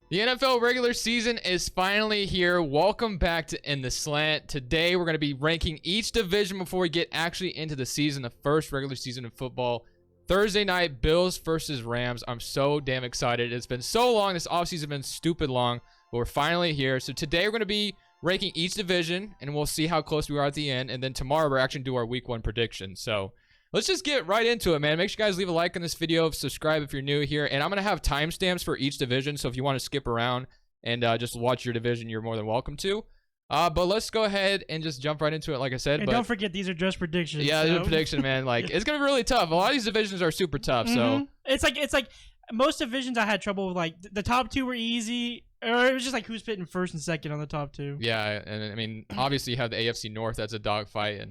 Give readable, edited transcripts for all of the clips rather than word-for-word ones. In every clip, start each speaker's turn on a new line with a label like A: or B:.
A: The NFL regular season is finally here. Welcome back to In the Slant. Today, we're going to be ranking each division before we get actually into the season, the first regular season of football. Thursday night, Bills versus Rams. I'm so damn excited. It's been so long. This offseason has been stupid long, but we're finally here. So today, we're going to be ranking each division, and we'll see how close we are at the end. And then tomorrow, we're actually going to do our week one prediction. So let's just get right into it, man. Make sure you guys leave a like on this video, subscribe if you're new here, and I'm going to have timestamps for each division, so if you want to skip around and just watch your division, you're more than welcome to. But let's go ahead and just jump right into it, like I said.
B: And don't forget, these are just predictions.
A: Yeah, these are predictions, man. Like, it's going to be really tough. A lot of these divisions are super tough, so.
B: It's like most divisions I had trouble with, like, the top two were easy, or it was just like who's pitting first and second on the top two.
A: Yeah, and I mean, obviously you have the AFC North. That's a dogfight.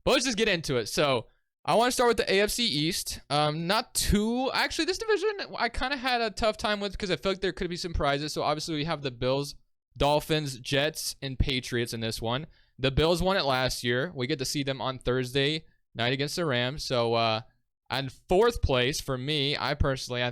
A: But let's just get into it. So, I want to start with the AFC East. Actually, this division I kind of had a tough time with because I feel like there could be some prizes. So obviously we have the Bills, Dolphins, Jets, and Patriots in this one. The Bills won it last year. We get to see them on Thursday night against the Rams. So and fourth place for me, I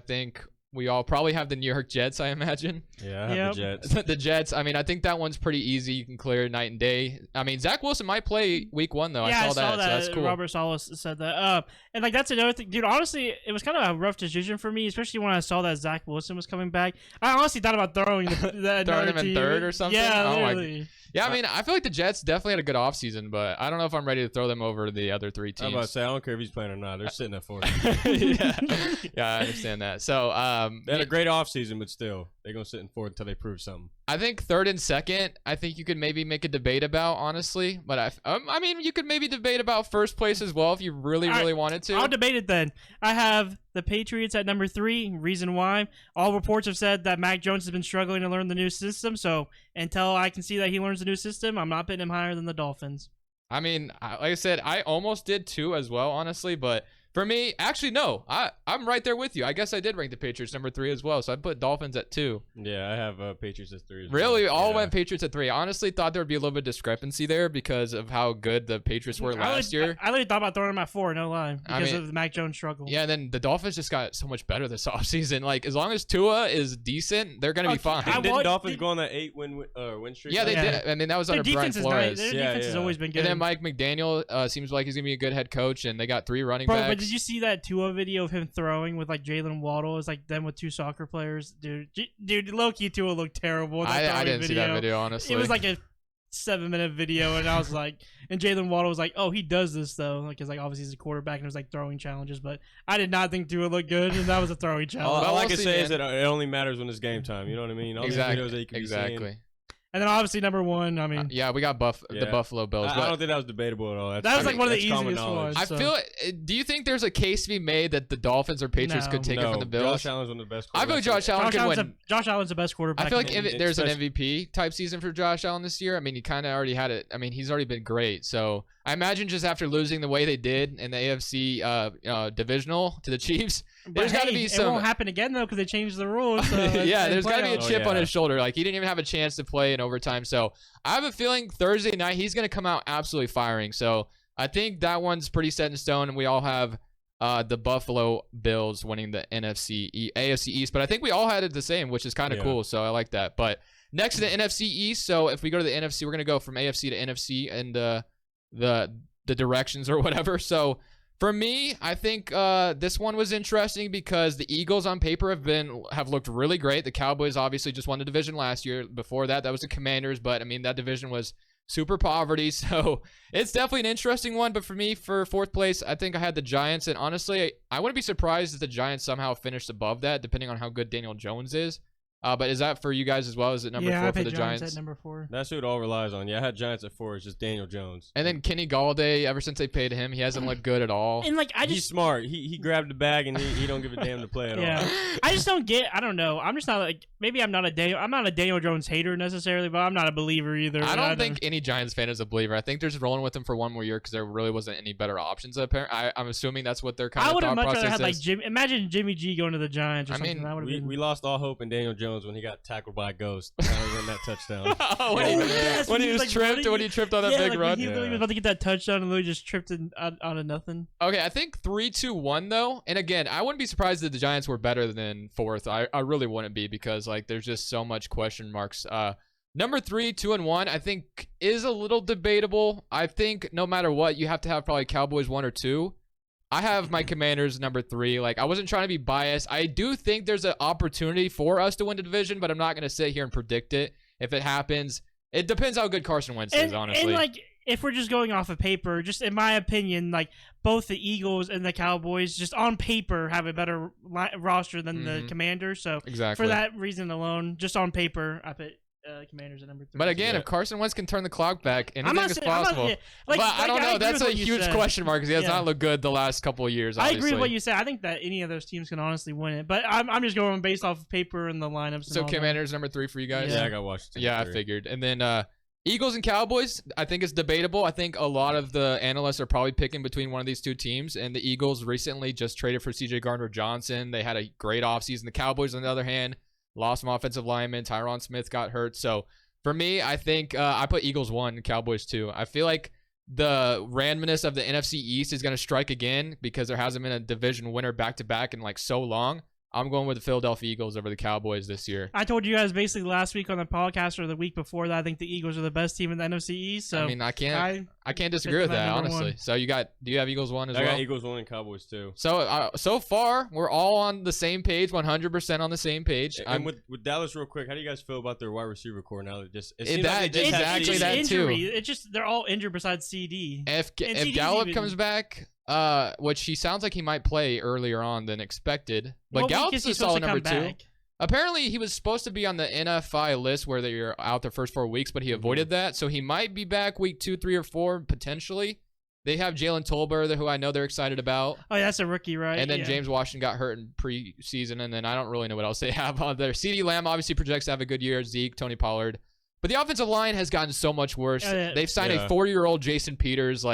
A: think we all probably have the New York Jets, I imagine.
C: Yeah, I have the Jets.
A: The Jets, I mean, I think that one's pretty easy. You can clear night and day. I mean, Zach Wilson might play week one, though.
B: Yeah,
A: I saw that. So that's cool.
B: Robert Salas said that. And, like, that's another thing. Dude, honestly, it was kind of a rough decision for me, especially when I saw that Zach Wilson was coming back. I honestly thought about throwing
A: throwing him in third or something?
B: Yeah,
A: literally. Yeah, I mean, I feel like the Jets definitely had a good offseason, but I don't know if I'm ready to throw them over the other three teams.
C: I'm about to say, I don't care if he's playing or not. They're sitting at fourth.
A: Yeah, I understand that. So
C: they had a great offseason, but still, they're going to sit in fourth until they prove something.
A: I think third and second, I think you could maybe make a debate about, honestly. But I mean, you could maybe debate about first place as well if you really wanted to.
B: I'll debate it then. I have the Patriots at number 3. Reason why? All reports have said that Mac Jones has been struggling to learn the new system. So until I can see that he learns the new system, I'm not putting him higher than the Dolphins.
A: I mean, like I said, I almost did too as well, honestly. But for me, actually, no. I'm right there with you. I guess I did rank the Patriots number 3 as well. So I put Dolphins at 2.
C: Yeah, I have Patriots at 3 as
A: really?
C: well.
A: All went Patriots at 3. I honestly thought there would be a little bit of discrepancy there because of how good the Patriots were last year.
B: I really thought about throwing them at 4, no lie, because of the Mac Jones struggle.
A: Yeah, and then the Dolphins just got so much better this offseason. Like, as long as Tua is decent, they're going to be fine.
C: Didn't Dolphins go on that 8-win streak?
A: Yeah, they did. I mean, that was under Brian Flores.
B: Their defense has always been good.
A: And then Mike McDaniel seems like he's going to be a good head coach, and they got 3 running backs.
B: But did you see that Tua video of him throwing with, like, Jalen Waddle? It's like them with 2 soccer players. Dude, low-key Tua looked terrible in that
A: I didn't see that video, honestly.
B: It was like a 7-minute video, and I was like, and Jalen Waddle was like, oh, he does this, though. Because, like, obviously he's a quarterback, and it was, like, throwing challenges. But I did not think Tua looked good, and that was a throwing challenge.
C: All I can say is that it only matters when it's game time. You know what I mean? All these videos that you can be seeing.
B: And then obviously number 1, I mean,
A: yeah, we got the Buffalo Bills.
C: I don't think that was debatable at all.
B: That was like one of the easiest ones.
A: I feel. Do you think there's a case to be made that the Dolphins or Patriots could take it from the Bills?
C: Josh Allen's one of the best.
A: I feel like Josh Allen could win.
B: Josh Allen's the best quarterback.
A: I feel like if there's an MVP type season for Josh Allen this year, I mean, he kind of already had it. I mean, he's already been great. So I imagine just after losing the way they did in the AFC divisional to the Chiefs, there's got to be some.
B: It won't happen again though because they changed the rules. So
A: yeah, there's got to be a chip on his shoulder. Like he didn't even have a chance to play in overtime. So I have a feeling Thursday night he's going to come out absolutely firing. So I think that one's pretty set in stone, and we all have the Buffalo Bills winning the AFC East. But I think we all had it the same, which is kind of cool. So I like that. But next to the NFC East. So if we go to the NFC, we're going to go from AFC to NFC and the directions or whatever. So for me, I think this one was interesting because the Eagles on paper have looked really great. The Cowboys obviously just won the division last year. Before that was the Commanders, but I mean that division was super poverty, so it's definitely an interesting one. But for me, for fourth place, I think I had the Giants, and honestly, I wouldn't be surprised if the Giants somehow finished above that, depending on how good Daniel Jones is. But is that for you guys as well? Is it number 4 for the Giants?
B: At number 4.
C: That's who it all relies on. Yeah, I had Giants at 4. It's just Daniel Jones.
A: And then Kenny Galladay, ever since they paid him, he hasn't looked good at all.
B: And like
C: he's smart. He grabbed the bag and he don't give a damn to play at all.
B: I just don't get. I don't know. I'm just not like maybe I'm not a Daniel Jones hater necessarily, but I'm not a believer either.
A: I don't think any Giants fan is a believer. I think they're just rolling with him for one more year because there really wasn't any better options. Apparently, I'm assuming that's what their kind of thought process is.
B: I would have much rather had like imagine Jimmy G going to the Giants or something.
C: We lost all hope in Daniel Jones Jones when he got tackled by a ghost. Run that touchdown.
A: When he was tripped, when he tripped on that big run.
B: He literally was about to get that touchdown and literally just tripped out of nothing.
A: Okay, I think 3-2-1 though. And again, I wouldn't be surprised if the Giants were better than fourth. I really wouldn't be because like there's just so much question marks. Number 3, 2-1, I think is a little debatable. I think no matter what, you have to have probably Cowboys 1 or 2. I have my Commanders number 3. Like I wasn't trying to be biased. I do think there's an opportunity for us to win the division, but I'm not going to sit here and predict it. If it happens, it depends how good Carson Wentz is, honestly.
B: And like if we're just going off of paper, just in my opinion, like both the Eagles and the Cowboys, just on paper, have a better roster than the Commanders. So
A: exactly.
B: For that reason alone, just on paper, I put Commanders at number 3.
A: But again, if Carson Wentz can turn the clock back, anything is possible. But I don't know. That's a huge question mark because he has not looked good the last couple of years. Obviously.
B: I agree with what you said. I think that any of those teams can honestly win it. But I'm just going based off of paper and the lineups.
A: So Commanders number 3 for you guys?
C: Yeah, I got Washington.
A: Yeah, I figured. And then Eagles and Cowboys, I think it's debatable. I think a lot of the analysts are probably picking between one of these two teams. And the Eagles recently just traded for C.J. Gardner-Johnson. They had a great offseason. The Cowboys, on the other hand, lost some offensive linemen. Tyron Smith got hurt. So for me, I think I put Eagles 1, Cowboys 2. I feel like the randomness of the NFC East is going to strike again because there hasn't been a division winner back-to-back in like so long. I'm going with the Philadelphia Eagles over the Cowboys this year.
B: I told you guys basically last week on the podcast or the week before that I think the Eagles are the best team in the NFC East. So
A: I mean, I can't disagree with that, honestly.
B: 1.
A: So do you have Eagles 1 as well?
C: I got Eagles 1 and Cowboys 2.
A: So so far, we're all on the same page, 100% on the same page.
C: And with Dallas, real quick, how do you guys feel about their wide receiver core now?
A: Exactly that too.
B: It's just they're all injured besides CD.
A: If Gallup comes back, which he sounds like he might play earlier on than expected, but Gallup's a solid number 2. Apparently, he was supposed to be on the NFI list where they're out the first 4 weeks, but he avoided that. So he might be back week 2, 3, or 4 potentially. They have Jalen Tolbert, who I know they're excited about.
B: Oh, yeah, that's a rookie, right?
A: And then James Washington got hurt in preseason, and then I don't really know what else they have on there. CeeDee Lamb obviously projects to have a good year. Zeke, Tony Pollard. But the offensive line has gotten so much worse. They've signed a 40-year-old Jason Peters,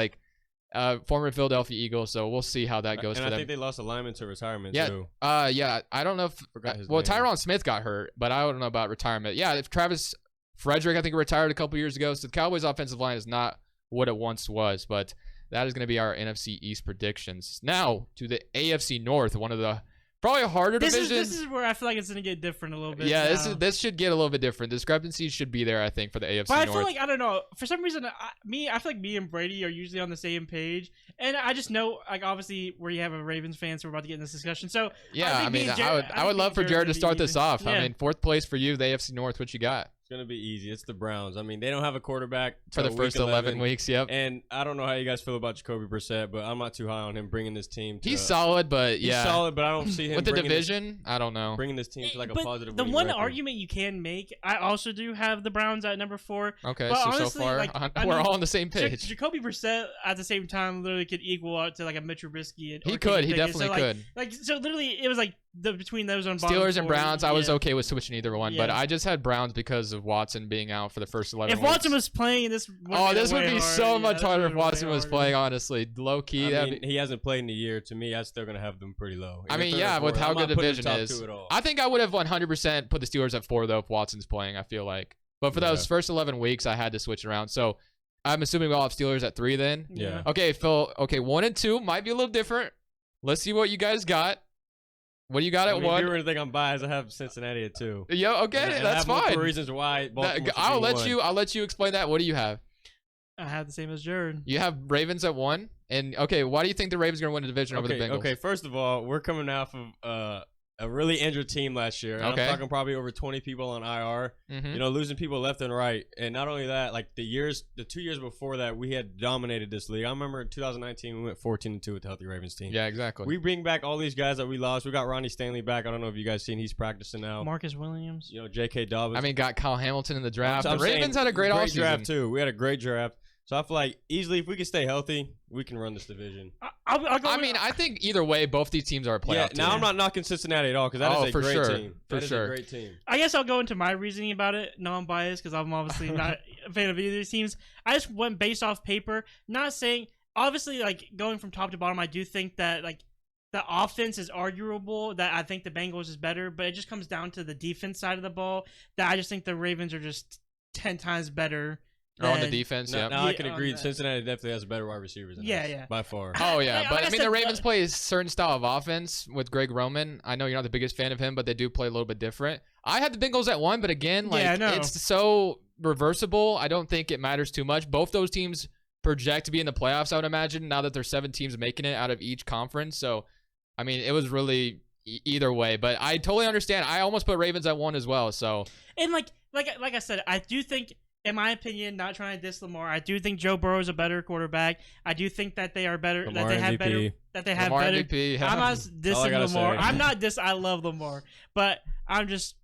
A: former Philadelphia Eagle, so we'll see how that goes for them.
C: And I think they lost a lineman to retirement, too.
A: Yeah, I don't know if... Tyron Smith got hurt, but I don't know about retirement. Yeah, if Travis Frederick, I think, retired a couple years ago, so the Cowboys' offensive line is not what it once was, but that is going to be our NFC East predictions. Now, to the AFC North, one of the... probably a harder division.
B: This is where I feel like it's going to get different a little bit.
A: Yeah, this should get a little bit different. Discrepancies should be there, I think, for the AFC North.
B: But I feel like, I don't know, for some reason, I feel like me and Brady are usually on the same page. And I just know, like, obviously, where you have a Ravens fan, so we're about to get in this discussion. So,
A: yeah, I would love for Jared to start this off. Yeah. I mean, 4th place for you, the AFC North, what you got?
C: It's going to be easy. It's the Browns. I mean, they don't have a quarterback
A: for the first 11 weeks, yep.
C: And I don't know how you guys feel about Jacoby Brissett, but I'm not too high on him bringing this team to...
A: He's solid, but yeah.
C: He's solid, but I don't see him
A: with the division, I don't know.
C: Bringing this team to like a positive
B: The one
C: record.
B: argument you can make, I also do have the Browns at number 4.
A: Okay,
B: but
A: so
B: honestly,
A: far, we're all on the same page.
B: Jacoby Brissett at the same time literally could equal out to like a Mitch Trubisky.
A: He definitely could.
B: So literally, it was like between those on
A: Steelers and Browns, I was okay with switching either one, but I just had Browns because of Watson being out for the first 11 weeks.
B: If Watson was playing, this would be
A: so much harder if Watson was playing, honestly. Low key.
C: I mean, he hasn't played in a year. To me, I'm still going to have them pretty low.
A: I mean, yeah, with how good the division is. I think I would have 100% put the Steelers at 4, though, if Watson's playing, I feel like. But for those first 11 weeks, I had to switch around. So I'm assuming we all have Steelers at 3 then?
C: Yeah.
A: Okay, Phil. Okay, 1 and 2 might be a little different. Let's see what you guys got. What do you got at 1?
C: If you were to think I'm biased, I have Cincinnati at 2.
A: Yeah, okay, that's fine.
C: Multiple reasons why.
A: I'll let you explain that. What do you have?
B: I have the same as Jared.
A: You have Ravens at 1, and okay, why do you think the Ravens are going to win the division over the Bengals?
C: Okay, first of all, we're coming off of a really injured team last year. I'm talking probably over 20 people on IR. You know, losing people left and right. And not only that, like the 2 years before that, we had dominated this league. I remember in 2019 we went 14-2 with the healthy Ravens team.
A: Yeah, exactly.
C: We bring back all these guys that we lost. We got Ronnie Stanley back. I don't know if you guys seen, he's practicing now.
B: Marcus Williams.
C: You know, J.K. Dobbins.
A: I mean, got Kyle Hamilton in the draft. The Ravens had a great offseason.
C: Draft too. We had a great draft. So I feel like easily, if we can stay healthy, we can run this division.
A: I think either way, both these teams are a playoff team.
C: Now I'm not knocking Cincinnati at all because that is a great team. That is a great team.
B: I guess I'll go into my reasoning about it, non-biased, because I'm obviously not a fan of either of these teams. I just went based off paper, not saying, obviously, like, going from top to bottom, I do think that, like, the offense is arguable. That I think the Bengals is better, but it just comes down to the defense side of the ball. That I just think the Ravens are just 10 times better.
A: On the defense, yeah.
C: Now I can agree. Cincinnati definitely has better wide receivers than us, by far.
A: Oh, yeah. But, I mean, the Ravens play a certain style of offense with Greg Roman. I know you're not the biggest fan of him, but they do play a little bit different. I had the Bengals at 1, but again, it's so reversible. I don't think it matters too much. Both those teams project to be in the playoffs, I would imagine, now that there's 7 teams making it out of each conference. So, I mean, it was really either way. But I totally understand. I almost put Ravens at 1 as well. So,
B: and like I said, I do think, in my opinion, not trying to diss Lamar, I do think Joe Burrow is a better quarterback. I do think that they are better.
C: Lamar
B: that they have
C: MVP.
B: better. That they have
A: Lamar
B: better.
A: MVP.
B: I'm not dissing Lamar.
C: Say.
B: I'm not diss. I love Lamar, but I'm just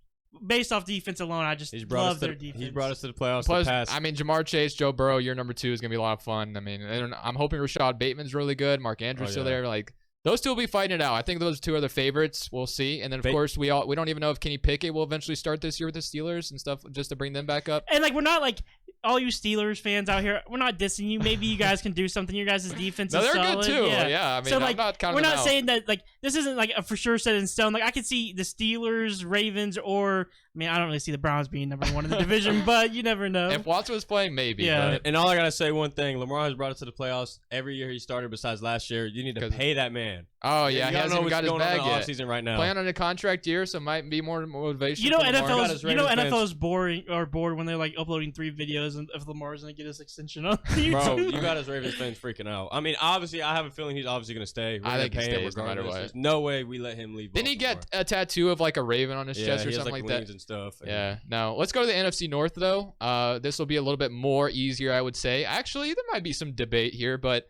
B: based off defense alone. I just love their defense.
C: He's brought us to the playoffs.
A: Plus, I mean, Jamar Chase, Joe Burrow, year number 2 is gonna be a lot of fun. I mean, I'm hoping Rashad Bateman's really good. Mark Andrews still there. Like, those two will be fighting it out. I think those 2 are the favorites. We'll see. And then, of course, we don't even know if Kenny Pickett will eventually start this year with the Steelers and stuff, just to bring them back up.
B: And like, we're not like all you Steelers fans out here. We're not dissing you. Maybe you guys can do something. Your guys' defense is solid.
A: They're good too. Yeah. I mean,
B: so, like,
A: I'm not counting
B: we're
A: them
B: not
A: out.
B: saying that like this isn't like a for sure set in stone. Like, I could see the Steelers, Ravens, or I mean, I don't really see the Browns being number 1 in the division, but you never know.
A: If Watson was playing, maybe.
B: Yeah.
A: But
C: And all I gotta say, one thing: Lamar has brought us to the playoffs every year he started. Besides last year, you need to pay that man.
A: Oh yeah, he hasn't even got his bag yet.
C: Season right now.
A: Playing on a contract year, so might be more motivation.
B: You know,
A: NFL
B: is boring or bored when they're like uploading 3 videos and if Lamar's gonna get his extension on YouTube.
C: Bro, you got us Ravens fans freaking out. I mean, obviously, I have a feeling he's obviously gonna stay.
A: I think he stays no matter what.
C: There's no way we let him leave.
A: Didn't he get a tattoo of like a raven on his chest or
C: he has,
A: something like that?
C: And stuff.
A: Yeah. No, let's go to the NFC North though. This will be a little bit more easier, I would say. Actually, there might be some debate here, but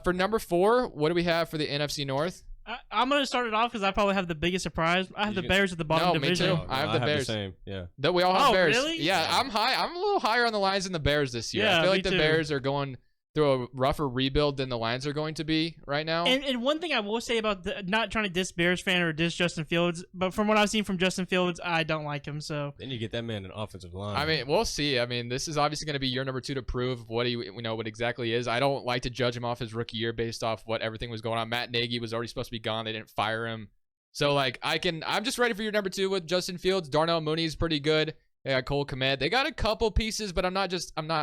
A: for number 4, what do we have for the NFC North?
B: I'm gonna start it off because I probably have the biggest surprise. I have the Bears at the bottom division.
A: Me too. I have the Bears.
C: The same. Yeah.
A: That we all have Bears.
B: Really?
A: Yeah, I'm high. I'm a little higher on the Lions than the Bears this year.
B: Yeah,
A: I feel like
B: me
A: the
B: too.
A: Bears are going through a rougher rebuild than the Lions are going to be right now.
B: And one thing I will say about not trying to diss Bears fan or diss Justin Fields, but from what I've seen from Justin Fields, I don't like him. So
C: then you get that man an offensive line.
A: I mean, we'll see. I mean, this is obviously going to be year number 2 to prove what what exactly is. I don't like to judge him off his rookie year based off what everything was going on. Matt Nagy was already supposed to be gone. They didn't fire him. So like I'm just ready for year number 2 with Justin Fields. Darnell Mooney's pretty good. They got Cole Kmet. They got a couple pieces, but I'm not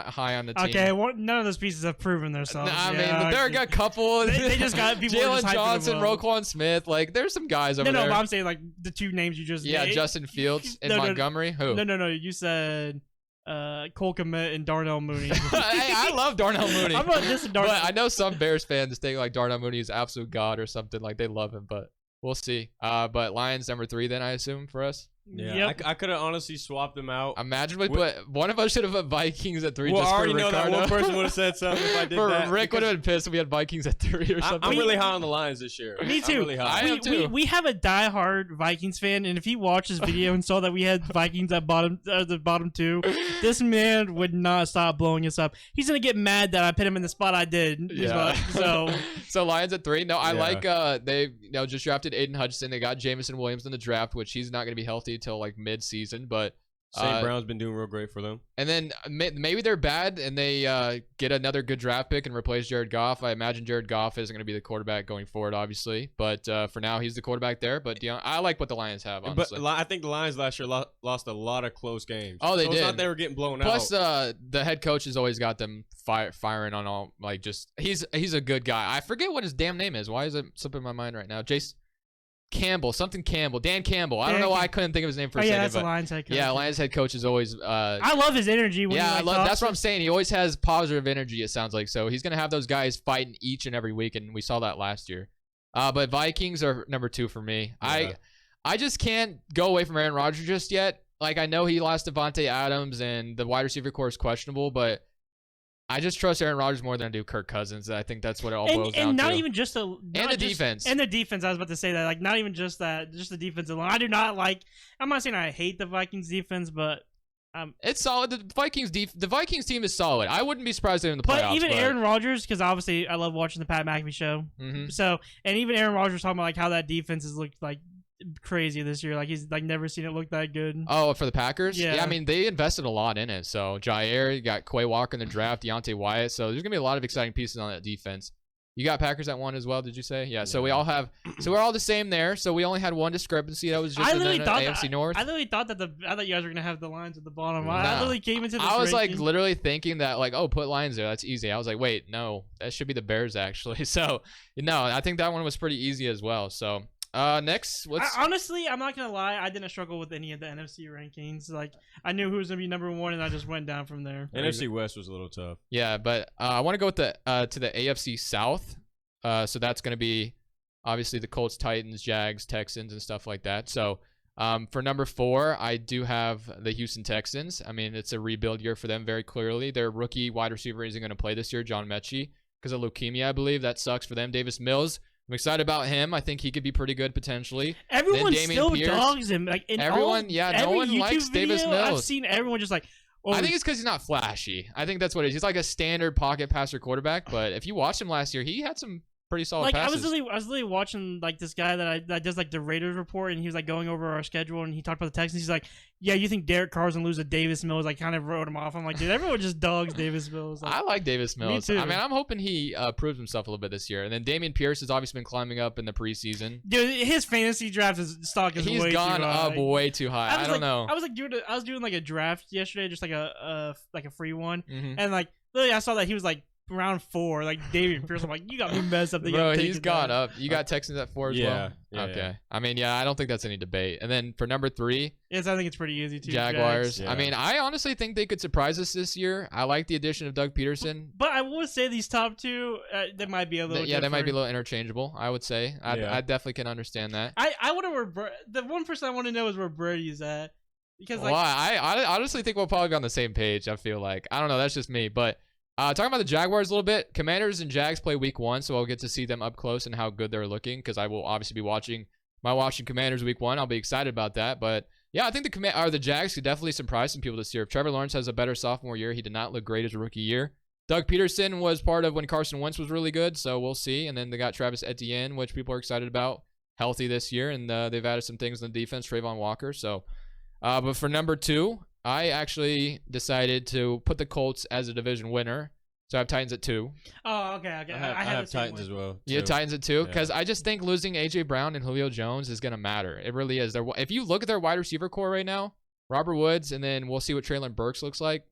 A: high on the team.
B: Okay, well, none of those pieces have proven themselves.
A: I mean, but there are a couple.
B: They just got people.
A: Jalen Johnson, Roquan Smith. Like, there's some guys over there.
B: No, but I'm saying like the 2 names you just named.
A: Justin Fields and Montgomery. Who?
B: No. You said Cole Kmet and Darnell Mooney.
A: Hey, I love Darnell Mooney.
B: I'm not dissing Darnell.
A: But I know some Bears fans think like Darnell Mooney is absolute god or something. Like, they love him, but we'll see. But Lions number 3 then, I assume, for us.
C: Yeah,
B: yep.
C: I could have honestly swapped them out.
A: Imagine we put one of us should have put Vikings at 3.
C: Well,
A: just
C: I already
A: for
C: know
A: Ricardo.
C: that one person would have said something if I did that.
A: Rick would have been pissed if we had Vikings at 3 or something.
C: I'm really high on the Lions this year.
B: Me too.
C: I'm really high.
A: I am too.
B: We have a diehard Vikings fan, and if he watched this video and saw that we had Vikings at the bottom 2, this man would not stop blowing us up. He's gonna get mad that I put him in the spot I did.
A: Yeah.
B: So
A: Lions at 3. No, I like they just drafted Aiden Hutchinson. They got Jamison Williams in the draft, which he's not gonna be healthy until like mid-season, but
C: St. Brown's been doing real great for them.
A: And then maybe they're bad and they get another good draft pick and replace Jared Goff. I imagine Jared Goff isn't going to be the quarterback going forward, obviously. But for now, he's the quarterback there. But I like what the Lions have, honestly.
C: But I think the Lions last year lost a lot of close games.
A: Oh, they did.
C: It's not they were getting blown
A: Plus,
C: out.
A: the head coach has always got them firing on all, like, just he's a good guy. I forget what his damn name is. Why is it slipping my mind right now? Dan Campbell. I don't know why I couldn't think of his name for a second.
B: Yeah, that's the Lions head coach.
A: Yeah, Lions head coach is always.
B: I love his energy. When
A: that's what I'm saying. He always has positive energy. It sounds like so. He's gonna have those guys fighting each and every week, and we saw that last year. But Vikings are number 2 for me. Yeah. I just can't go away from Aaron Rodgers just yet. Like, I know he lost Devontae Adams, and the wide receiver core is questionable, but I just trust Aaron Rodgers more than I do Kirk Cousins. I think that's what it all boils down to.
B: And not even just the
A: defense.
B: And the defense. I was about to say that. Like, not even just that. Just the defense alone. I do not like. I'm not saying I hate the Vikings defense, but
A: it's solid. The Vikings team is solid. I wouldn't be surprised they're in the playoffs.
B: But even Aaron Rodgers, because obviously I love watching the Pat McAfee show.
A: Mm-hmm.
B: So, and even Aaron Rodgers talking about like how that defense has looked like crazy this year. Like, he's like never seen it look that good.
A: Oh, for the Packers?
B: Yeah.
A: I mean, they invested a lot in it. So Jair, you got Quay Walker in the draft, Deontay Wyatt. So there's gonna be a lot of exciting pieces on that defense. You got Packers at 1 as well, did you say? Yeah. So we all have. So we're all the same there. So we only had one discrepancy. That was just in the AFC North.
B: I literally thought that I thought you guys were gonna have the Lions at the bottom. I literally came into this.
A: I was like literally thinking that like, oh, put Lions there. That's easy. I was like, wait, no, that should be the Bears actually. So no, I think that one was pretty easy as well. So next,
B: honestly, I'm not gonna lie. I didn't struggle with any of the NFC rankings. Like I knew who was gonna be number 1, and I just went down from there.
C: NFC West was a little tough.
A: Yeah, but I want to go with the to the AFC South. So that's gonna be obviously the Colts, Titans, Jags, Texans, and stuff like that. So for number 4, I do have the Houston Texans. I mean, it's a rebuild year for them very clearly. Their rookie wide receiver isn't going to play this year, John Mechie, because of leukemia, I believe. That sucks for them. Davis Mills, I'm excited about him. I think he could be pretty good potentially.
B: Everyone still dogs him. Like no one likes Davis Mills. I've seen everyone just like.
A: Oh, I think it's because he's not flashy. I think that's what it is. He's like a standard pocket passer quarterback. But if you watched him last year, he had some pretty solid passes.
B: I was literally watching like this guy that does like the Raiders report, and he was like going over our schedule, and he talked about the Texans. He's like, yeah, you think Derek Carr's gonna lose to Davis Mills? I kind of wrote him off. I'm like, dude, everyone just dogs Davis Mills. Like,
A: I like Davis Mills.
B: Me too.
A: I mean, I'm hoping he proves himself a little bit this year. And then Dameon Pierce has obviously been climbing up in the preseason.
B: Dude, his fantasy draft stock is
A: he's
B: way
A: gone
B: too high.
A: up way too high. I don't know.
B: I was doing like a draft yesterday, just like a free one,
A: mm-hmm.
B: and like literally I saw that he was like round 4, like Dameon Pierce. I'm like, you got me messed up.
A: Bro, he's gone up. You got Texans at 4 as well?
C: Yeah.
A: Okay.
C: Yeah.
A: I mean, yeah, I don't think that's any debate. And then for number 3,
B: yes, I think it's pretty easy too.
A: Jaguars.
C: Yeah.
A: I mean, I honestly think they could surprise us this year. I like the addition of Doug Peterson.
B: But I would say these top 2, they might be a little.
A: Yeah, they might be a little interchangeable. I would say. I definitely can understand that.
B: I wonder where the one person I want to know is where Brady's at, because like.
A: Well, I honestly think we'll probably be on the same page. I feel like I don't know. That's just me, but. Talking about the Jaguars a little bit, Commanders and Jags play week 1, so I'll get to see them up close and how good they're looking because I will obviously be watching Commanders week 1. I'll be excited about that. But yeah, I think the Jags could definitely surprise some people this year. If Trevor Lawrence has a better sophomore year, he did not look great as a rookie year. Doug Peterson was part of when Carson Wentz was really good, so we'll see. And then they got Travis Etienne, which people are excited about, healthy this year, and they've added some things in the defense, Trayvon Walker. So, but for number 2, I actually decided to put the Colts as a division winner. So I have Titans at 2.
B: Oh, okay.
C: I have Titans as well.
A: You have Titans at 2? Because I just think losing A.J. Brown and Julio Jones is going to matter. It really is. If you look at their wide receiver core right now, Robert Woods, and then we'll see what Traylon Burks looks like.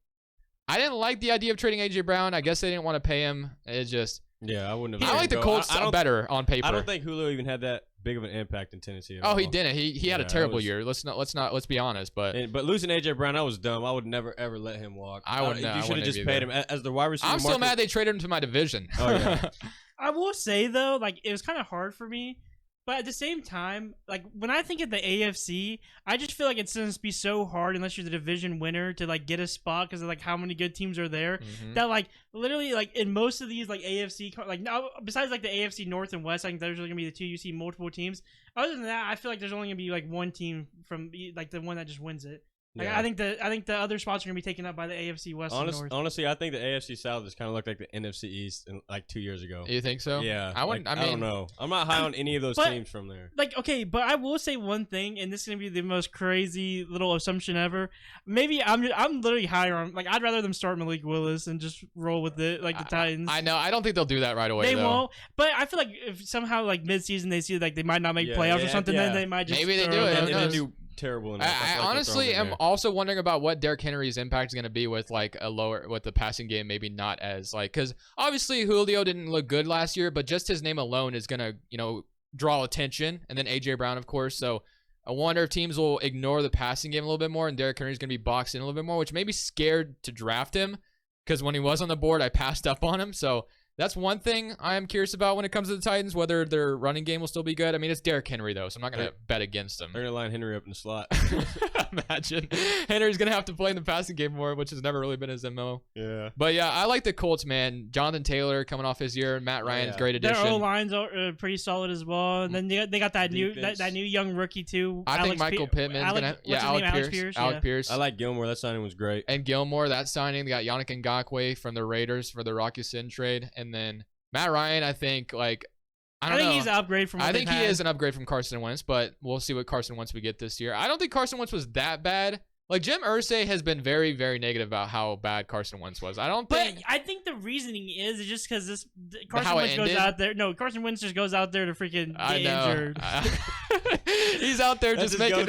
A: I didn't like the idea of trading A.J. Brown. I guess they didn't want to pay him. It's just...
C: Yeah, I wouldn't have.
A: I like the Colts better on paper.
C: I don't think Julio even had that big of an impact in Tennessee.
A: He didn't. He had a terrible year. Let's be honest. But
C: losing AJ Brown, that was dumb. I would never ever let him walk.
A: I wouldn't.
C: You should have just paid him as the wide receiver.
A: I'm so mad they traded him to my division.
C: Oh yeah.
B: I will say though, like it was kind of hard for me. But at the same time, like when I think of the AFC, I just feel like it's going to be so hard unless you're the division winner to like get a spot because of like how many good teams are there. Mm-hmm. That like literally like in most of these like AFC like now besides like the AFC North and West, I think there's going to be the 2 you see multiple teams. Other than that, I feel like there's only going to be like one team from like the one that just wins it. Like, yeah. I think the other spots are gonna be taken up by the AFC West and North.
C: Honestly, I think the AFC South just kind of looked like the NFC East in, like 2 years ago.
A: You think so?
C: Yeah.
A: I wouldn't. I
C: don't know. I'm not high on any of those teams from there.
B: Like, okay, but I will say one thing, and this is gonna be the most crazy little assumption ever. Maybe I'm literally higher on. Like, I'd rather them start Malik Willis and just roll with it, like the Titans.
A: I know. I don't think they'll do that right away.
B: They won't. But I feel like if somehow like midseason they see like they might not make playoffs or something, then they might just
A: maybe they do it.
C: And they do terrible.
A: I honestly am also wondering about what Derrick Henry's impact is going to be with like with the passing game, maybe not as like, because obviously Julio didn't look good last year, but just his name alone is going to draw attention, and then AJ Brown of course. So I wonder if teams will ignore the passing game a little bit more, and Derrick Henry's going to be boxed in a little bit more, which made me scared to draft him because when he was on the board I passed up on him. So that's one thing I am curious about when it comes to the Titans, whether their running game will still be good. I mean, it's Derrick Henry, though, so I'm not going to bet against him.
C: They're going to line Henry up in the slot.
A: Imagine. Henry's going to have to play in the passing game more, which has never really been his MO.
C: Yeah.
A: But, yeah, I like the Colts, man. Jonathan Taylor coming off his year. Matt Ryan's great addition.
B: Their O-lines are pretty solid as well. And then they got that new young rookie, too.
A: I think Michael Pittman's going to – Alec Pierce.
C: I like Gilmore. That signing was great.
A: And Gilmore, that signing. They got Yannick Ngakoue from the Raiders for the Rocky Sin trade. And then – Matt Ryan, I think, like, I don't know.
B: He's an upgrade from what
A: I think he is an upgrade from Carson Wentz, but we'll see what Carson Wentz we get this year. I don't think Carson Wentz was that bad, Like Jim Irsay has been very, very negative about how bad Carson Wentz was. I
B: think the reasoning is just because
A: Carson Wentz goes
B: out there. No, Carson Wentz just goes out there to freaking get injured.
A: He's out there just making.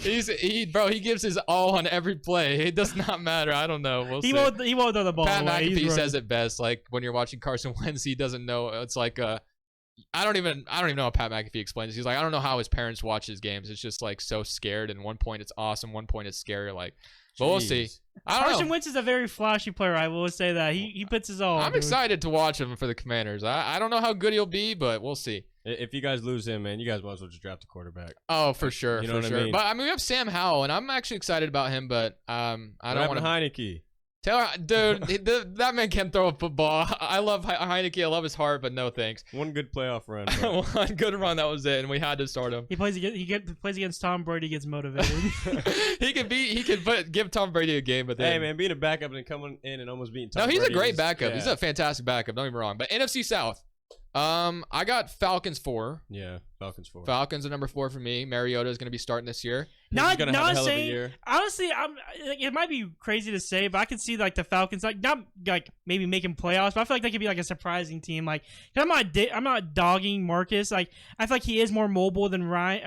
A: He gives his all on every play. It does not matter. I don't know. We'll see.
B: He won't throw the ball.
A: Pat McAfee says it best. Like when you're watching Carson Wentz, he doesn't know. It's like I don't even know how Pat McAfee explains. He's like, I don't know how his parents watch his games. It's just like so scared. And one point it's awesome, one point it's scary. Like, but we'll see.
B: Carson Wentz is a very flashy player. I will say that he puts his all.
A: I'm excited to watch him for the Commanders. I don't know how good he'll be, but we'll see.
C: If you guys lose him, man, you guys might as well just draft a quarterback.
A: Oh, for sure,
C: you know
A: for
C: what I mean?
A: But I mean, we have Sam Howell, and I'm actually excited about him. But I don't want to.
C: Heineke.
A: Taylor, dude, that man can't throw a football. I love Heineke. I love his heart, but no thanks.
C: One good playoff run.
A: One good run, that was it, and we had to start him.
B: He plays against Tom Brady, gets motivated.
A: he could give Tom Brady a game, but then,
C: hey man, being a backup and coming in and almost beating Tom
A: Brady. No, he's a great backup.
C: Yeah.
A: He's a fantastic backup. Don't get me wrong. But NFC South, I got Falcons 4.
C: Yeah, Falcons 4.
A: Falcons are number 4 for me. Mariota is going to be starting this year.
B: Not saying, honestly, it might be crazy to say, but I could see like the Falcons not maybe making playoffs, but I feel like they could be like a surprising team. Like, I'm not dogging Marcus. Like, I feel like he is more mobile than Matt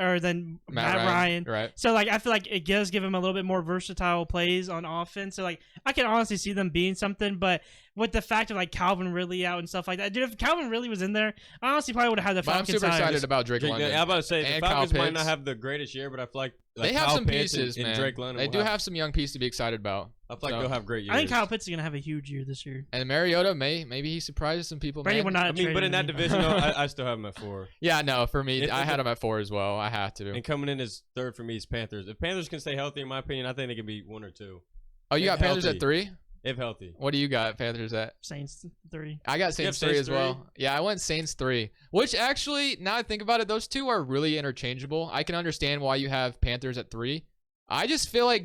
B: Ryan.
A: Right.
B: So like, I feel like it does give him a little bit more versatile plays on offense. So like, I can honestly see them being something, but with the fact of like Calvin Ridley out and stuff like that, dude, if Calvin Ridley was in there, I honestly probably would have had the Falcons.
A: I'm super excited about Drake London.
C: I'm about to say the Falcons might not have the greatest year, but I feel like
A: they have some pieces, man.
C: Drake London
A: they do have some young pieces to be excited about.
C: I feel like they'll have great years.
B: I think Kyle Pitts is gonna have a huge year this year.
A: And Mariota maybe he surprises some people.
B: Brady would not.
C: I mean, but in that division, I still have him at 4.
A: Yeah, no, for me, I had him at 4 as well. I have to.
C: And coming in as 3rd for me is Panthers. If Panthers can stay healthy, in my opinion, I think they can be 1 or 2.
A: Oh, you got Panthers at 3?
C: If healthy.
A: What do you got Panthers at?
B: Saints 3.
A: I got Saints 3 as well. Yeah, I went Saints 3. Which actually, now I think about it, those two are really interchangeable. I can understand why you have Panthers at 3. I just feel like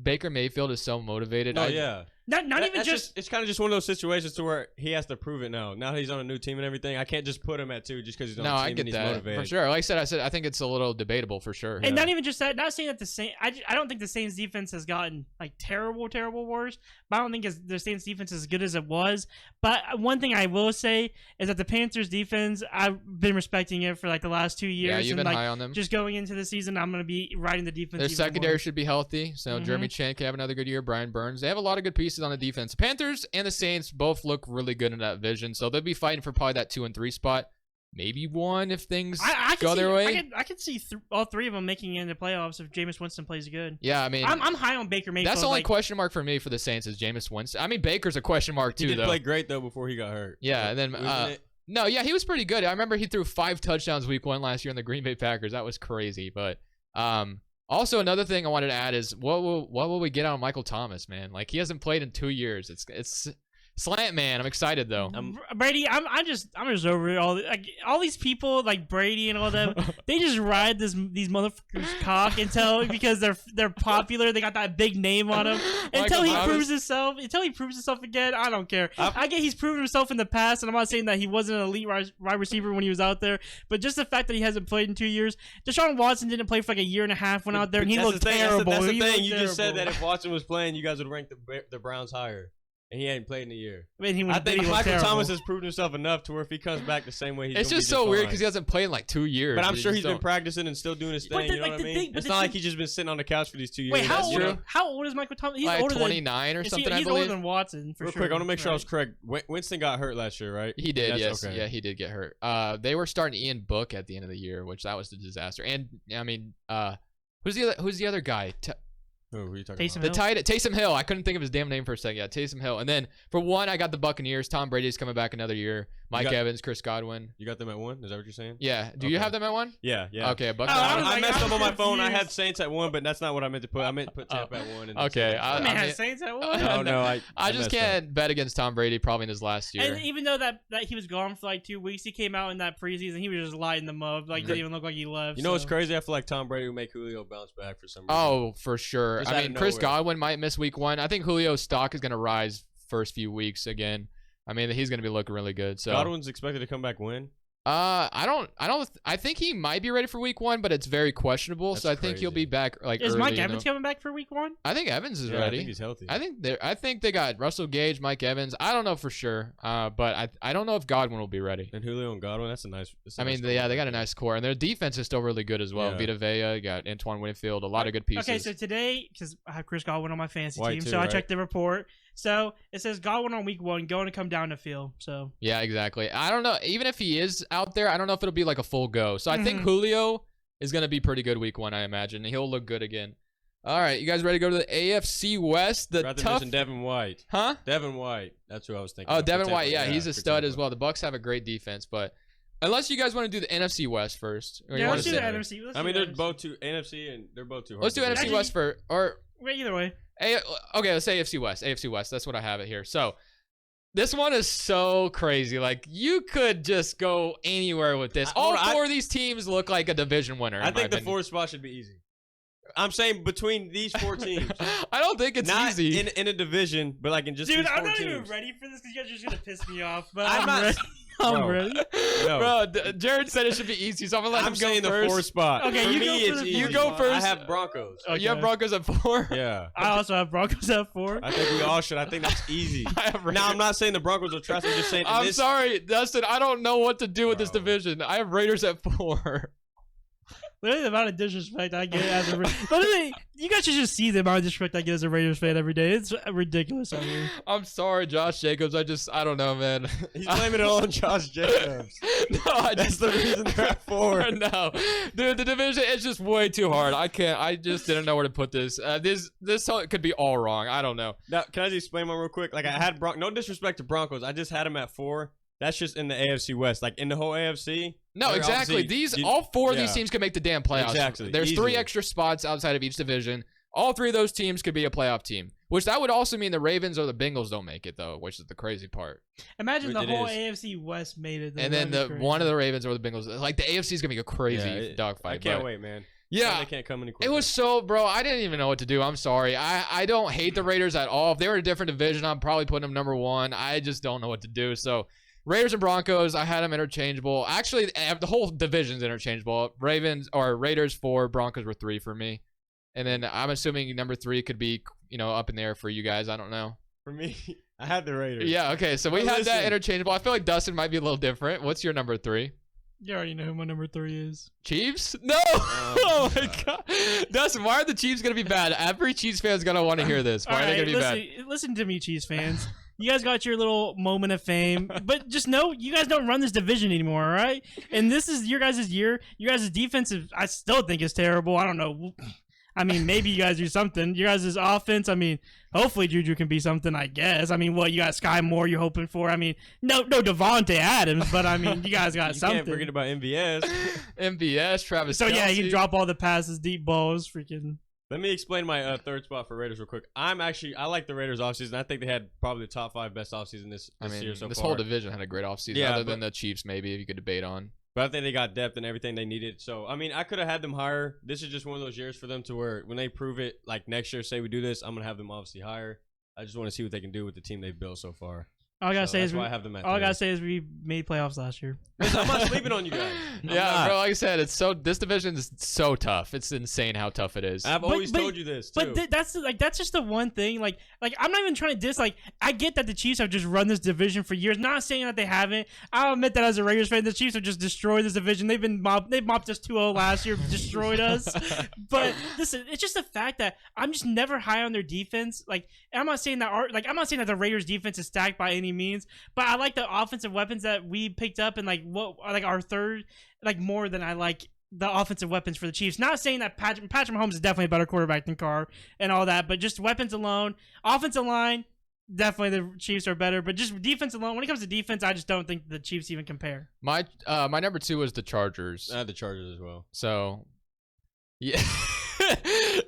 A: Baker Mayfield is so motivated.
C: Oh, yeah.
B: Not even just
C: it's kind of just one of those situations to where he has to prove it now. Now that he's on a new team and everything, I can't just put him at 2 just because he's on a team and he's motivated.
A: For sure. Like I said I think it's a little debatable for sure.
B: And not even just that. Not saying that the Saints. I don't think the Saints defense has gotten like terrible worse. But I don't think the Saints defense is as good as it was. But one thing I will say is that the Panthers defense, I've been respecting it for like the last 2 years.
A: Yeah, you've been high on them.
B: Just going into the season, I'm going to be riding the defense.
A: Their secondary should be healthy. So Jeremy Chan can have another good year. Brian Burns. They have a lot of good pieces on the defense. Panthers and the Saints both look really good in that division. So they'll be fighting for probably that 2 and 3 spot. Maybe 1 if things go their way.
B: I could see all 3 of them making it into playoffs if Jameis Winston plays good.
A: Yeah, I mean,
B: I'm high on Baker Mayfield.
A: That's the only question mark for me for the Saints is Jameis Winston. I mean, Baker's a question mark too.
C: He did play great though before he got hurt.
A: Yeah, and then he was pretty good. I remember he threw 5 touchdowns week 1 last year in the Green Bay Packers. That was crazy. But also another thing I wanted to add is what will we get out of Michael Thomas, man? Like he hasn't played in 2 years. It's Slant man, I'm excited though.
B: Brady, I'm just over it. All these people like Brady and all them, they just ride these motherfuckers' cock because they're popular. They got that big name on them until he proves himself. Until he proves himself again, I don't care. I get he's proven himself in the past, and I'm not saying that he wasn't an elite wide receiver when he was out there, but just the fact that he hasn't played in 2 years. Deshaun Watson didn't play for like a year and a half, went out there and he looked terrible.
C: That's the thing. You just said that if Watson was playing, you guys would rank the Browns higher. And he hadn't played in a year.
B: I think
C: Michael Thomas has proven himself enough to where if he comes back the same way,
A: it's just so weird because he hasn't played in like 2 years.
C: But I'm sure he's been practicing and still doing his thing. You know what I mean? It's not like he's just been sitting on the couch for these 2 years.
B: Wait, how old is Michael Thomas? He's
A: like
B: older
A: 29 or something.
B: He's older than Watson for
C: sure. Real quick, I want to make sure I was correct. Winston got hurt last year, right?
A: He did. Yes. Okay. Yeah, he did get hurt. They were starting Ian Book at the end of the year, which that was the disaster. And I mean, who's the other guy?
C: Who are you talking
B: about?
A: Taysom Hill. I couldn't think of his damn name for a second. Yeah, Taysom Hill. And then for 1, I got the Buccaneers. Tom Brady's coming back another year. Mike Evans, Chris Godwin.
C: You got them at 1? Is that what you're saying?
A: Yeah. Do you have them at 1?
C: Yeah.
A: Okay.
C: I messed up on my phone. I had Saints at 1, but that's not what I meant to put. I meant to put Tampa at 1.
A: Okay.
B: I had Saints at 1.
C: No.
A: I just can't bet against Tom Brady probably in his last year.
B: And even though that he was gone for like 2 weeks, he came out in that preseason. He was just lighting them up. Like didn't even look like he left.
C: You know what's crazy? I feel like Tom Brady would make Julio bounce back for some reason.
A: Oh, for sure. I mean, Chris Godwin might miss week 1. I think Julio's stock is going to rise first few weeks again. I mean, he's going to be looking really good. So
C: Godwin's expected to come back when?
A: I think he might be ready for week 1, but it's very questionable.
C: That's
A: so I think he'll be back like
B: Is
A: early,
B: Mike Evans coming back for week 1?
A: I think Evans is ready.
C: I think he's healthy.
A: I think they got Russell Gage, Mike Evans. I don't know for sure. But I don't know if Godwin will be ready.
C: And Julio and Godwin, that's a nice.
A: They got a nice core, and their defense is still really good as well.
C: Yeah.
A: Vita Vea, you got Antoine Winfield, a lot of good pieces.
B: Okay, so today, because I have Chris Godwin on my fantasy team,
C: Too,
B: so I
C: right?
B: checked the report. So it says Godwin on week 1 going to come down the field. So
A: yeah, exactly. I don't know. Even if he is out there, I don't know if it'll be like a full go. So I think Julio is going to be pretty good week 1, I imagine. He'll look good again. All right, you guys ready to go to the AFC West? The
C: Rather
A: tough
C: mention Devin White.
A: Huh?
C: Devin White. That's who I was thinking.
A: Oh,
C: of.
A: Devin White. Yeah, he's a
C: for
A: stud
C: Tampa.
A: as well. The Bucks have a great defense, but unless you guys want to do the NFC West first. Or you
B: yeah,
A: wanna
B: let's do the
A: say-
B: NFC.
C: I mean, they're both two NFC, and they're both two. hard
A: Let's do
C: to
A: NFC
C: beat.
A: West first. Or
B: Wait, either way.
A: okay, let's say AFC West. AFC West. That's what I have it here. So this one is so crazy. Like you could just go anywhere with this. All four of these teams look like a division winner.
C: I think the 4th spot should be easy. I'm saying between these 4 teams.
A: I don't think it's
C: Not
A: easy.
C: in a division, but like in just
B: Dude,
C: these 4
B: I'm not
C: teams.
B: even ready for this because you guys are just gonna piss me off. But
C: I'm not-
B: ready. I'm
C: Bro.
B: ready.
C: No.
A: Bro, Jared said it should be easy, so I'm gonna let
C: I'm
A: him go
C: saying the
A: first.
C: 4th spot.
B: Okay,
C: for
B: you
C: me,
B: go
C: it's
B: for the
C: easy.
A: You go first.
C: I have Broncos.
B: Okay.
A: You have Broncos at 4.
C: Yeah.
B: I also have Broncos at 4.
C: I think we all should. I think that's easy.
A: I have Raiders.
C: Now, I'm not saying the Broncos are trash. I'm just saying.
A: I'm sorry, Dustin. I don't know what to do with this
C: Bro.
A: division. I have Raiders at 4.
B: Literally the amount of disrespect I get as a literally, you guys should just see the amount of disrespect I get as a Raiders fan every day. It's ridiculous out here.
A: I'm sorry, Josh Jacobs. I don't know, man.
C: He's blaming it all on Josh Jacobs.
A: No,
C: That's the reason they're at 4.
A: No, dude, the division is just way too hard. I just didn't know where to put this. This could be all wrong. I don't know.
C: Now, can I just explain one real quick? Like, I had no disrespect to Broncos. I just had them at 4. That's just in the AFC West. Like, in the whole AFC.
A: No,
C: they're
A: exactly.
C: obviously-
A: All 4 of
C: yeah.
A: these teams can make the damn playoffs.
C: Exactly.
A: There's 3
C: Easily.
A: extra spots outside of each division. All 3 of those teams could be a playoff team, which that would also mean the Ravens or the Bengals don't make it though, which is the crazy part.
B: Imagine the
C: It
B: whole
C: is.
B: AFC West made it.
A: And then one of the Ravens or the Bengals, like the AFC is gonna be a crazy dogfight.
C: I can't wait, man.
A: Yeah,
C: They can't come any quicker.
A: it was so, bro. I didn't even know what to do. I'm sorry. I don't hate the Raiders at all. If they were in a different division, I'm probably putting them number 1. I just don't know what to do. So Raiders and Broncos, I had them interchangeable. Actually, the whole division's interchangeable. Raiders 4, Broncos were 3 for me. And then I'm assuming number 3 could be, up in there for you guys. I don't know.
C: For me, I had the Raiders.
A: Yeah, okay. So we
C: But
A: had that
C: listen.
A: interchangeable. I feel like Dustin might be a little different. What's your number 3?
B: You already know who my number 3 is.
A: Chiefs? No! Oh my god. Dustin, why are the Chiefs going to be bad? Every Chiefs fan's going to want to hear this. Why are they going to be bad?
B: Listen to me, Chiefs fans. You guys got your little moment of fame, but just know you guys don't run this division anymore, all right? And this is your guys' year. Your guys' defensive, I still think is terrible. I don't know. I mean, maybe you guys do something. Your guys' offense, I mean, hopefully Juju can be something, I guess. I mean, what, you got Sky Moore you're hoping for? I mean, no Devontae Adams, but I mean, you guys got
C: You
B: something.
C: can't forget about MVS.
A: MVS, Travis
B: So, yeah,
A: Kelce.
B: you can drop all the passes, deep balls, freaking.
C: Let me explain my 3rd spot for Raiders real quick. I like the Raiders offseason. I think they had probably the top 5 best offseason this year so
A: this
C: far.
A: whole division had a great offseason,
C: Yeah,
A: other than the Chiefs, maybe, if you could debate on.
C: But I think they got depth and everything they needed. So, I mean, I could have had them higher. This is just one of those years for them to where when they prove it, like next year, say we do this, I'm going to have them obviously higher. I just want to see what they can do with the team they've built so far.
B: All I gotta say
C: that's
B: is
C: why I have them at
B: all I
C: 3.
B: gotta say is we made playoffs last year.
C: I'm not sleeping on you guys.
A: Yeah, bro, like I said, this division is so tough. It's insane how tough it is.
C: I've always told you this, too.
B: But that's just the one thing. Like I'm not even trying to diss. Like, I get that the Chiefs have just run this division for years. Not saying that they haven't. I'll admit that as a Raiders fan, the Chiefs have just destroyed this division. They mopped us 2-0 last year, destroyed us. But listen, it's just the fact that I'm just never high on their defense. Like, I'm not saying that the Raiders defense is stacked by any means, but I like the offensive weapons that we picked up and our 3rd, more than I like the offensive weapons for the Chiefs. Not saying that Patrick Mahomes is definitely a better quarterback than Carr and all that, but just weapons alone, offensive line, definitely the Chiefs are better. But just defense alone, when it comes to defense, I just don't think the Chiefs even compare.
A: My number 2 was the Chargers.
C: I had the Chargers as well.
A: So, yeah.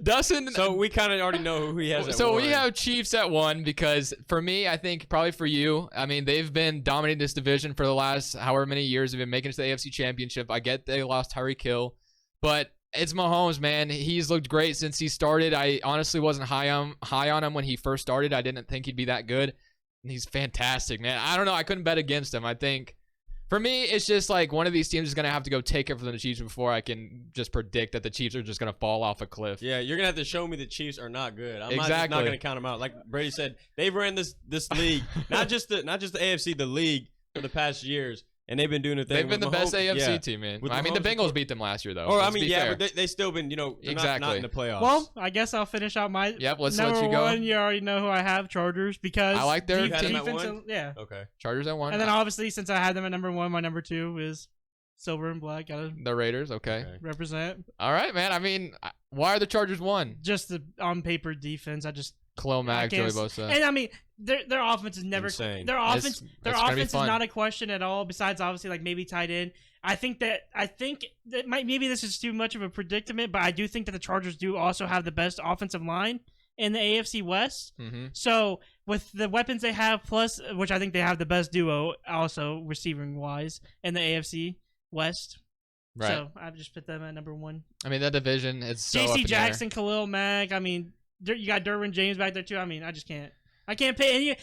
A: Dustin.
C: So we kind of already know who he has at 1.
A: So we have Chiefs at 1 because for me, I think probably for you, I mean, they've been dominating this division for the last however many years. They've been making it to the AFC Championship. I get they lost Tyreek Hill, but it's Mahomes, man. He's looked great since he started. I honestly wasn't high on him when he first started. I didn't think he'd be that good. And he's fantastic, man. I don't know. I couldn't bet against him. I think For me, it's just like one of these teams is going to have to go take it from the Chiefs before I can just predict that the Chiefs are just going to fall off a cliff.
C: Yeah, you're going to have to show me the Chiefs are not good. I'm
A: exactly.
C: not going to count them out. Like Brady said, they've ran this league, not just the AFC, the league for the past years. And they've been doing it.
A: They've been the best AFC team, man. I mean, the Bengals beat them last year, though.
C: Or I mean, yeah, but they still been,
A: exactly
C: not in the playoffs.
B: Well, I guess I'll finish out my
A: let's
B: number
A: let you go.
B: one. You already know who I have, Chargers, because
A: I like their
B: defense. Yeah.
C: Okay.
A: Chargers at 1.
B: And then obviously, since I had them at number 1, my number 2 is silver and black. Gotta
A: the Raiders. Okay.
B: Represent.
A: All right, man. I mean, why are the Chargers 1?
B: Just the on paper defense. I just.
A: Khalil Mack, Joey Bosa.
B: And I mean, their offense is never
C: insane.
B: Their offense is not a question at all. Besides, obviously, like maybe tight end. I think that maybe this is too much of a predicament, but I do think that the Chargers do also have the best offensive line in the AFC West.
A: Mm-hmm.
B: So with the weapons they have, plus which I think they have the best duo also receiving wise in the AFC West.
A: Right.
B: So I've just put them at number 1.
A: I mean, that division is so
B: J.C.
A: up in the air.
B: Jackson, Khalil Mack. I mean. You got Derwin James back there too. I mean, I just can't. I can't pay any.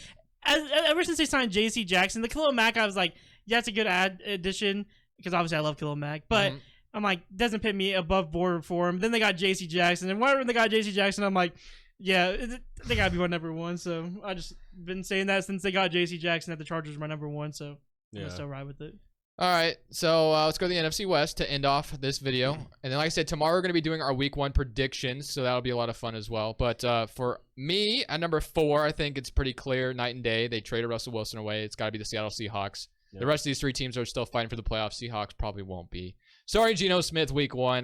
B: Ever since they signed J.C. Jackson, the Khalil Mack, I was like, yeah, it's a good addition because obviously I love Khalil Mack, but I'm like, doesn't put me above board for him. Then they got J.C. Jackson, and whenever they got J.C. Jackson, I'm like, yeah, they gotta be my number 1. So I just been saying that since they got J.C. Jackson that the Chargers are my number 1. So I'm gonna still ride with it.
A: All right, so let's go to the NFC West to end off this video. And then, like I said, tomorrow we're going to be doing our Week 1 predictions, so that'll be a lot of fun as well. But for me, at number 4, I think it's pretty clear, night and day. They traded Russell Wilson away. It's got to be the Seattle Seahawks. Yep. The rest of these 3 teams are still fighting for the playoffs. Seahawks probably won't be. Sorry, Geno Smith, Week 1.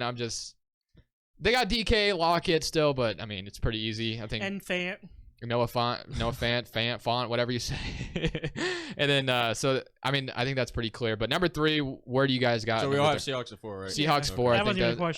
A: They got DK, Lockett still, but, I mean, it's pretty easy. I think.
B: And Fant.
A: Noah Fant, whatever you say. And then, so, I mean, I think that's pretty clear. But number 3, where do you guys got?
C: So we all have Seahawks at 4, right?
A: Seahawks 4.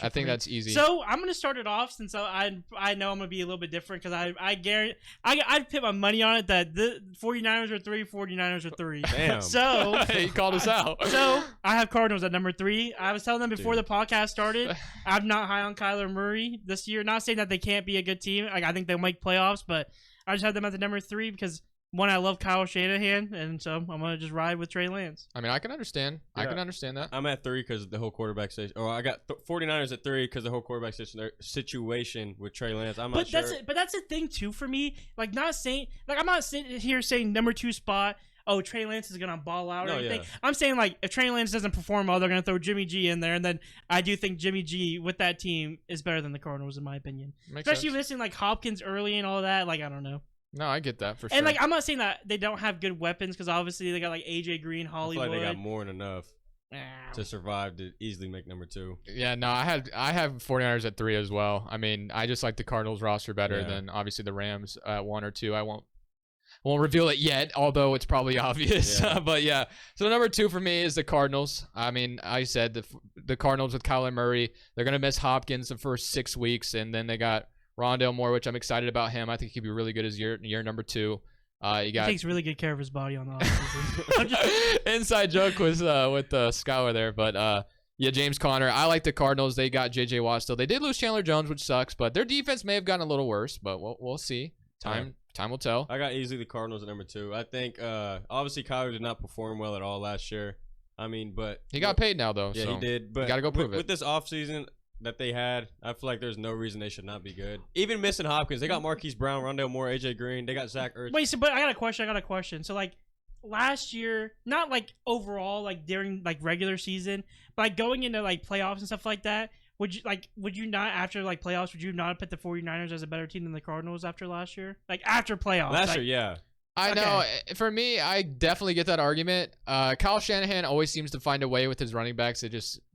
B: I
A: think that's easy.
B: So I'm going to start it off since I know I'm going to be a little bit different because I guarantee I'd put my money on it that the 49ers are 3, 49ers are 3.
C: Damn.
B: So
A: he called us out.
B: So I have Cardinals at number 3. I was telling them before the podcast started, I'm not high on Kyler Murray this year. Not saying that they can't be a good team. Like I think they'll make playoffs, but I just have them at the number 3 because, one, I love Kyle Shanahan, and so I'm going to just ride with Trey Lance.
A: I mean, I can understand. Yeah. I can understand that.
C: I'm at 3 because of the whole quarterback situation. Oh, I got 49ers at 3 because of the whole quarterback situation with Trey Lance. I'm not sure.
B: But that's the thing, too, for me. Like, I'm not sitting here saying number 2 spot, oh, Trey Lance is going to ball out or anything. Yeah. I'm saying, like, if Trey Lance doesn't perform well, they're going to throw Jimmy G in there. And then I do think Jimmy G with that team is better than the Cardinals, in my opinion. Especially missing, like, Hopkins early and all that. Like, I don't know.
A: No, I get that for sure.
B: And, like, I'm not saying that they don't have good weapons because, obviously, they got, like, A.J. Green, Hollywood.
C: I feel like they got more than enough to survive to easily make number 2.
A: Yeah, no, I have 49ers at 3 as well. I mean, I just like the Cardinals roster better than, obviously, the Rams at 1 or 2. I won't reveal it yet, although it's probably obvious. Yeah. But, yeah. So, number 2 for me is the Cardinals. I mean, I said the Cardinals with Kyler Murray. They're going to miss Hopkins the first 6 weeks, and then they got Rondale Moore, which I'm excited about him. I think he'd be really good as year number 2. He takes
B: really good care of his body on the offseason.
A: Inside joke was with Skylar there, but yeah, James Conner. I like the Cardinals. They got J.J. Watt still. They did lose Chandler Jones, which sucks, but their defense may have gotten a little worse, but we'll see. Time will tell.
C: I got easily the Cardinals at number 2. I think obviously Kyler did not perform well at all last year. I mean, but
A: he got paid now though.
C: Yeah,
A: so
C: he did. But
A: got to go prove it
C: with this offseason that they had. I feel like there's no reason they should not be good. Even missing Hopkins, they got Marquise Brown, Rondale Moore, AJ Green. They got Zach Ertz.
B: Wait, but I got a question. So like last year, not like overall, like during like regular season, but like going into like playoffs and stuff like that, would you not after like playoffs, would you not put the 49ers as a better team than the Cardinals after last year? Like after playoffs.
C: Last year, yeah.
A: I know. For me, I definitely get that argument. Kyle Shanahan always seems to find a way with his running backs.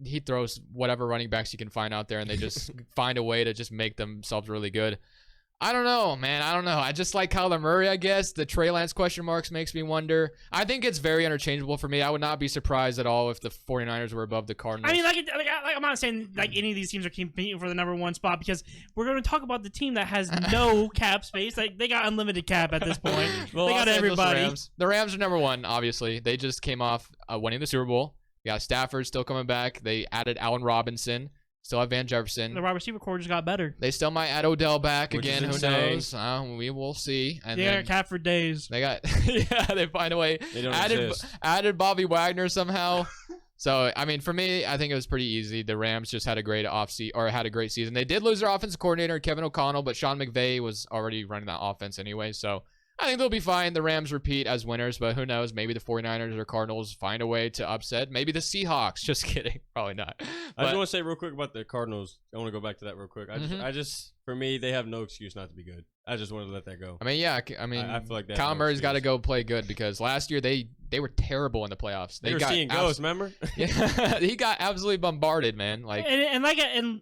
A: He throws whatever running backs you can find out there, and they just find a way to just make themselves really good. I don't know, man. I don't know. I just like Kyler Murray, I guess. The Trey Lance question marks makes me wonder. I think it's very interchangeable for me. I would not be surprised at all if the 49ers were above the Cardinals.
B: I mean, I'm not saying like any of these teams are competing for the number 1 spot because we're going to talk about the team that has no cap space. Like they got unlimited cap at this point. They got everybody.
A: The Rams are number 1, obviously. They just came off winning the Super Bowl. You got Stafford still coming back. They added Allen Robinson. Still have Van Jefferson.
B: The wide receiver core just got better.
A: They still might add Odell back
C: Which
A: again. Who
C: is insane.
A: knows? We will see. And
B: They
A: then
B: got Cat for days.
A: they got they find a way.
C: They don't
A: Added
C: exist.
A: Bobby Wagner somehow. So I mean, for me, I think it was pretty easy. The Rams just had a great had a great season. They did lose their offensive coordinator, Kevin O'Connell, but Sean McVay was already running that offense anyway. So I think they'll be fine. The Rams repeat as winners, but who knows? Maybe the 49ers or Cardinals find a way to upset. Maybe the Seahawks. Just kidding. Probably not.
C: I just want to say real quick about the Cardinals. I want to go back to that real quick. I just, for me, they have no excuse not to be good. I just wanted to let that go.
A: I mean, yeah. I feel like Kyle Murray's got to go play good because last year they were terrible in the playoffs.
C: They were seeing ghosts, remember?
A: Yeah, he got absolutely bombarded, man. Like
B: and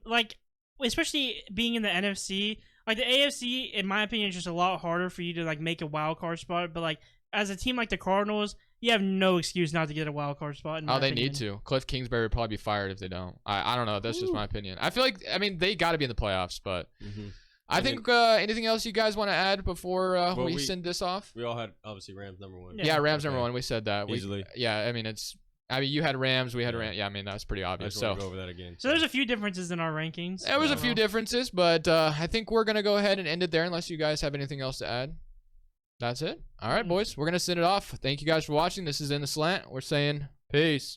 B: especially being in the NFC. Like, the AFC, in my opinion, is just a lot harder for you to, like, make a wild card spot. But, like, as a team like the Cardinals, you have no excuse not to get a wild card spot.
A: They need to. Cliff Kingsbury would probably be fired if they don't. I don't know. That's just my opinion. I feel like, they got to be in the playoffs. But I think anything else you guys want to add before we send this off?
C: We all had, obviously, Rams number one.
A: Yeah, Rams number one. We said that.
C: Easily.
A: You had Rams, we had Rams. Yeah, that's pretty obvious.
C: I just want to go over that again.
B: So there's a few differences in our rankings.
A: There was a few differences, but I think we're going to go ahead and end it there unless you guys have anything else to add. That's it. All right, boys. We're going to send it off. Thank you guys for watching. This is In the Slant. We're saying peace.